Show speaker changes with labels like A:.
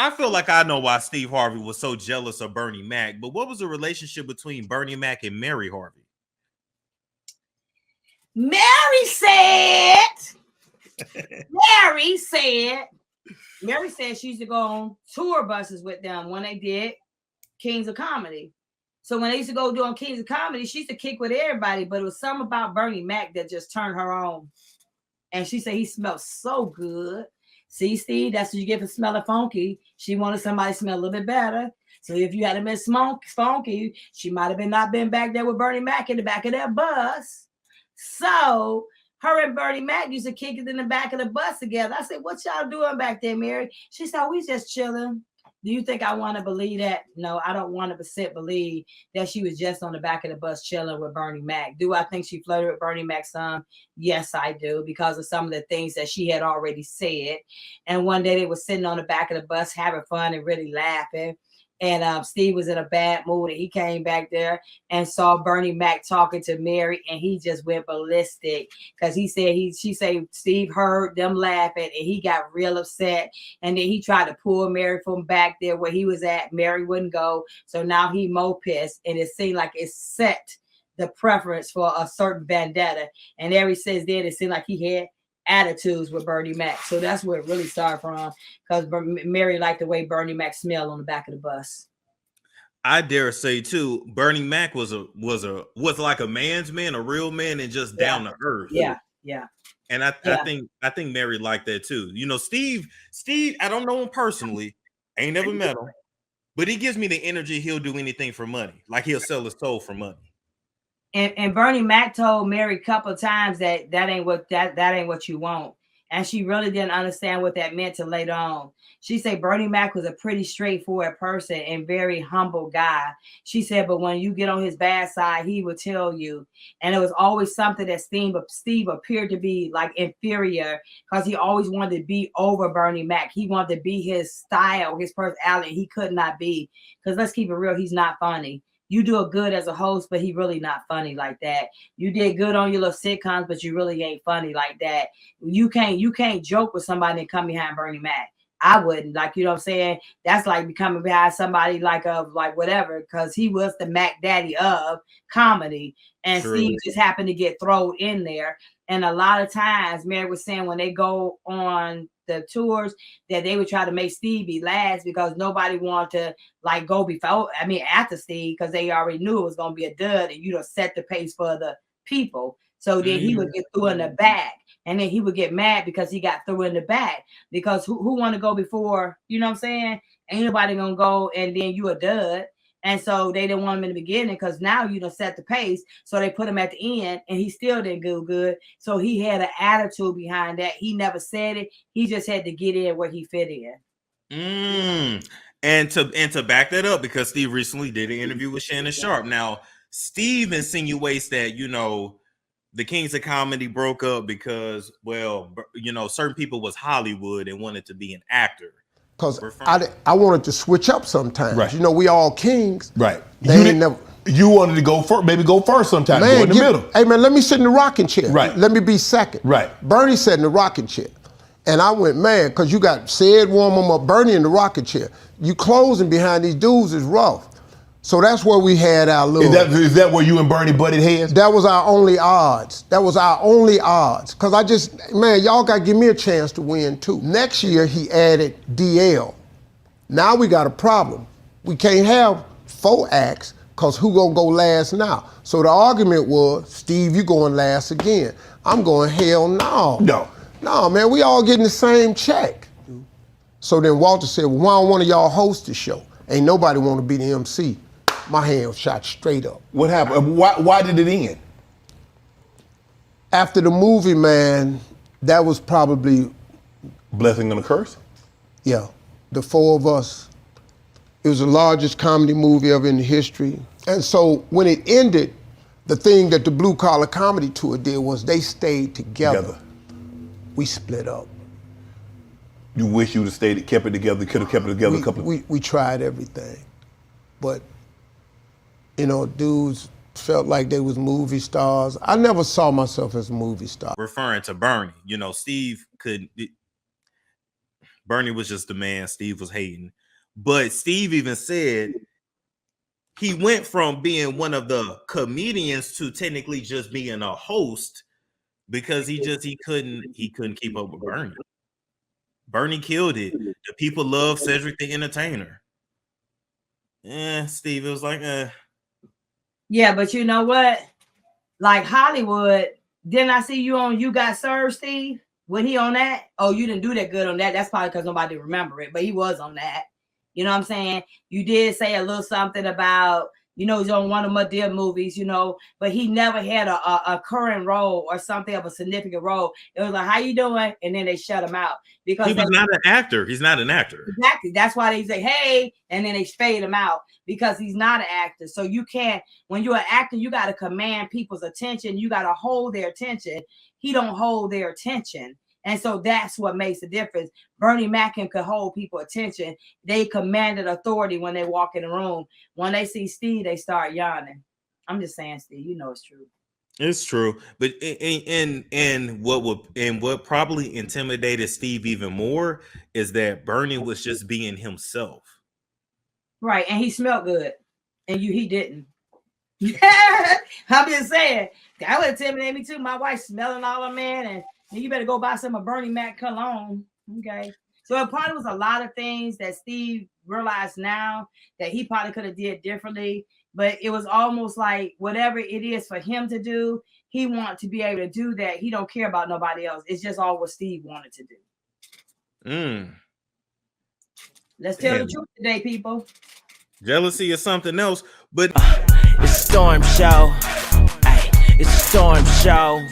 A: I feel like I know why Steve Harvey was so jealous of Bernie Mac, but what was the relationship between Bernie Mac and Mary Harvey?
B: Mary said she used to go on tour buses with them when they did Kings of Comedy. So when they used to go doing Kings of Comedy, she used to kick with everybody, but it was something about Bernie Mac that just turned her on. And she said he smelled so good. See, Steve, that's what you get for smelling funky. She wanted somebody to smell a little bit better. So if you hadn't been funky, she might have not been back there with Bernie Mac in the back of that bus. So her and Bernie Mac used to kick it in the back of the bus together. I said, what y'all doing back there, Mary? She said, we just chilling. Do you think I want to believe that? No, I don't 100% believe that she was just on the back of the bus chilling with Bernie Mac. Do I think she flirted with Bernie Mac some? Yes, I do, because of some of the things that she had already said. And one day they were sitting on the back of the bus having fun and really laughing. And Steve was in a bad mood, and he came back there and saw Bernie Mac talking to Mary, and he just went ballistic because she said Steve heard them laughing, and he got real upset. And then he tried to pull Mary from back there where he was at. Mary wouldn't go, so now he more pissed, and it seemed like it set the preference for a certain vendetta. And ever since then, it seemed like he had attitudes with Bernie Mac. So that's where it really started from, because Mary liked the way Bernie Mac smelled on the back of the bus.
A: I dare say too, Bernie Mac was like a man's man, a real man, and just down to earth.
B: Yeah.
A: And I think Mary liked that too. You know, Steve, I don't know him personally, ain't never met him, but he gives me the energy he'll do anything for money. Like he'll sell his soul for money.
B: And Bernie Mac told Mary a couple of times that ain't what you want. And she really didn't understand what that meant till later on. She said Bernie Mac was a pretty straightforward person and very humble guy. She said, but when you get on his bad side, he would tell you. And it was always something that Steve appeared to be like inferior, because he always wanted to be over Bernie Mac. He wanted to be his style, his personality. He could not be, because let's keep it real, he's not funny. You do a good as a host, but he really not funny like that. You did good on your little sitcoms, but you really ain't funny like that. You can't joke with somebody and come behind Bernie Mac. I wouldn't, like, you know what I'm saying? That's like becoming behind somebody like whatever, because he was the Mac Daddy of comedy, and
A: True.
B: Steve just happened to get thrown in there. And a lot of times, Mary was saying when they go on the tours that they would try to make Steve be last, because nobody wanted to like go after Steve, because they already knew it was going to be a dud, and set the pace for the people. So then he would get through in the back, and then he would get mad because he got through in the back, because who want to go before, you know what I'm saying? Ain't nobody going to go, and then you a dud. And so they didn't want him in the beginning, because now you done set the pace. So they put him at the end, and he still didn't do good. So he had an attitude behind that. He never said it. He just had to get in where he fit in.
A: And to back that up, because Steve recently did an interview with Shannon Sharp. Now, Steve insinuates that, the Kings of Comedy broke up because, certain people was Hollywood and wanted to be an actor.
C: Because I wanted to switch up sometimes. Right. We all kings.
D: Right. You wanted to go first, maybe go first sometimes, go in the middle.
C: Hey, man, let me sit in the rocking chair.
D: Right.
C: Let me be second.
D: Right.
C: Bernie sat in the rocking chair. And I went, man, because you got Sid Warm up, Bernie in the rocking chair. You closing behind these dudes is rough. So that's where we had our little...
D: Is that where you and Bernie butted heads?
C: That was our only odds. Because y'all got to give me a chance to win too. Next year, he added DL. Now we got a problem. We can't have 4 acts, because who gonna go last now? So the argument was, Steve, you going last again. I'm going, hell no. No, man, we all getting the same check. So then Walter said, well, why don't one of y'all host the show? Ain't nobody want to be the MC. My hand was shot straight up.
D: What happened? Why did it end?
C: After the movie, man, that was probably...
D: Blessing and a curse?
C: Yeah. The 4 of us. It was the largest comedy movie ever in history. And so when it ended, the thing that the Blue Collar Comedy Tour did was they stayed together. We split up.
D: You wish you would have kept it together, could have kept it together a couple of...
C: We tried everything. But, dudes felt like they was movie stars. I never saw myself as a movie star.
A: Referring to Bernie, Steve Bernie was just the man. Steve was hating. But Steve even said he went from being one of the comedians to technically just being a host because he couldn't keep up with Bernie. Bernie killed it. The people love Cedric the Entertainer. Steve, it was like,
B: Yeah, but you know what? Like Hollywood, didn't I see you on You Got Served, Steve? When he on that? Oh, you didn't do that good on that. That's probably because nobody remember it, but he was on that. You know what I'm saying? You did say a little something about, you know, he's on one of my dear movies, you know, but he never had a current role or something of a significant role. It was like, how you doing? And then they shut him out because
A: he was not an actor. He's not an actor.
B: Exactly. That's why they say, hey, and then they fade him out because he's not an actor. So you can't, when you're an actor, you got to command people's attention. You got to hold their attention. He don't hold their attention. And so that's what makes the difference. Bernie Mac could hold people attention. They commanded authority when they walk in the room. When they see Steve, they start yawning. I'm just saying, Steve, you know it's true.
A: It's true. But what probably intimidated Steve even more is that Bernie was just being himself.
B: Right. And he smelled good. And he didn't. I'm just saying. That would intimidate me too. My wife smelling all of man, and you better go buy some of Bernie Mac cologne. Okay. So it probably was a lot of things that Steve realized now that he probably could have did differently. But it was almost like whatever it is for him to do, he wanted to be able to do that. He don't care about nobody else. It's just all what Steve wanted to do. Let's tell the truth today, people.
A: Jealousy is something else, but
E: it's a storm show. Ay, it's a storm show.